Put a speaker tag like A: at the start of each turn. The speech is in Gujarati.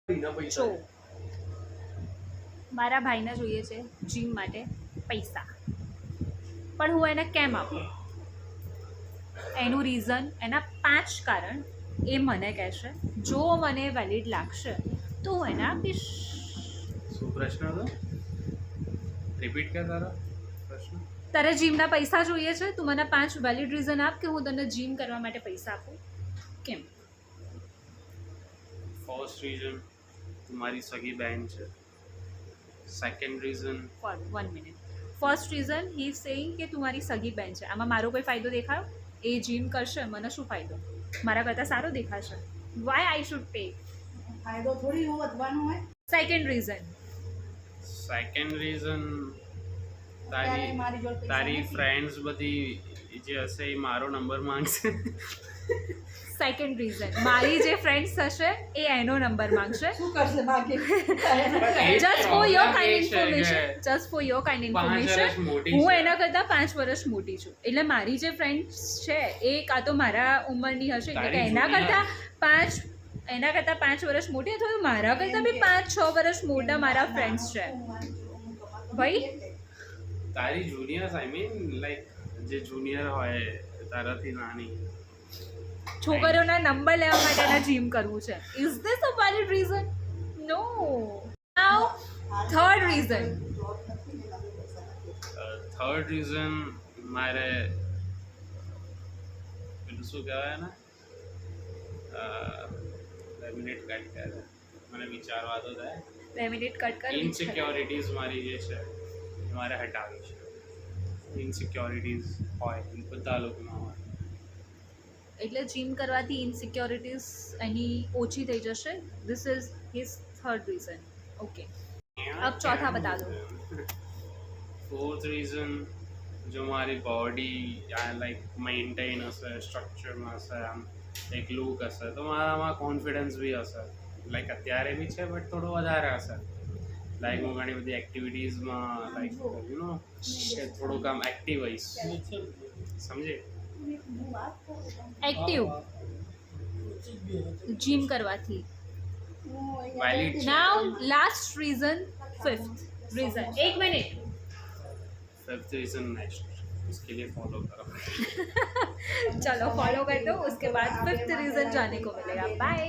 A: જો મારા ભાઈને જોઈએ છે જીમ માટે પૈસા, પણ હું એને કેમ આપું? એનું રીઝન, એના 5 કારણ એ મને કહેશે. જો મને વેલિડ લાગશે તો હું એને આપીશ.
B: શું પ્રશ્ન હતો? રિપીટ કર તારો પ્રશ્ન.
A: તારે જીમના પૈસા જોઈએ છે, તું મને 5 વેલિડ રીઝન આપ કે હું તને જીમ કરવા માટે પૈસા આપું. કેમ?
B: ફર્સ્ટ રીઝન, તમારી સગી બહેન છે. Second reason,
A: for 1 minute. First reason he is saying કે તું મારી સગી બહેન છે. આમાં મારો કોઈ ફાયદો દેખાયો? એ જીમ કરશે, મને શું ફાયદો? મારા કરતાં સારો દેખાશે. Why I should pay?
C: ફાયદો થોડી વધવાનો હોય.
A: સેકન્ડ રીઝન
B: તારી ફ્રેન્ડ્સ બધી જે હશે એ મારો નંબર માંગશે.
A: સેકન્ડ રીઝન, મારી જે ફ્રેન્ડ્સ હશે એ એનો નંબર માંગશે.
C: શું કરશે બાકી?
A: Just for your kind information, હું એના કરતાં 5 વર્ષ મોટી છું. એટલે મારી જે ફ્રેન્ડ્સ છે એ કાં તો મારા ઉંમરની હશે, એટલે કે એના કરતાં 5 વર્ષ મોટી, અથવા તો મારા કરતાં બી 5-6 વર્ષ મોટા મારા ફ્રેન્ડ્સ છે. ભાઈ
B: તારી જુનિયર્સ, આઈ મીન લાઈક જે જુનિયર હોય તારાથી નાની
A: છોકરીઓના નંબર લેવા માટે એને જીમ કરવું છે. Is this a valid reason? No. Now third
B: reason મારે પેલું શું કહેવાય ને, 2 મિનિટ કટ કરે, મને વિચારવા તો થાય.
A: 2 મિનિટ કટ કર.
B: ઇનસિક્યોરિટીઝ મારી જે છે એ મારે હટાવી છે. ઇનસિક્યોરિટીઝ હોય બધા લોકોમાં હોય,
A: એટલે જીમ કરવાથી ઇનસિક્યોરિટીઝ એની ઓછી થઈ જશે. This is his third reason. Okay, अब चौथा बता दो.
B: फोर्थ रीज़न, जो हमारी बॉडी लाइक मेंटेन हसे, स्ट्रक्चરમાં હશે, આમ એક લુક હશે, તો મારામાં કોન્ફિડન્સ બી હશે. લાઈક અત્યારે બી છે બટ થોડો વધારે હશે. લાઈક હું ઘણી બધી એક્ટિવિટીઝમાં લાઈક યુ નો થોડુંક આમ એક્ટિવ હોઈશ, સમજે?
A: એક્ટિવ જીમ કરવાથી.
B: વેલિડ છે.
A: Now last reason, fifth reason. 1 minute.
B: Fifth reason next, उसके लिए फॉलो करो.
A: चलो फॉलो कर दो, उसके बाद फिफ्थ रीजन जाने को मिलेगा. बाय.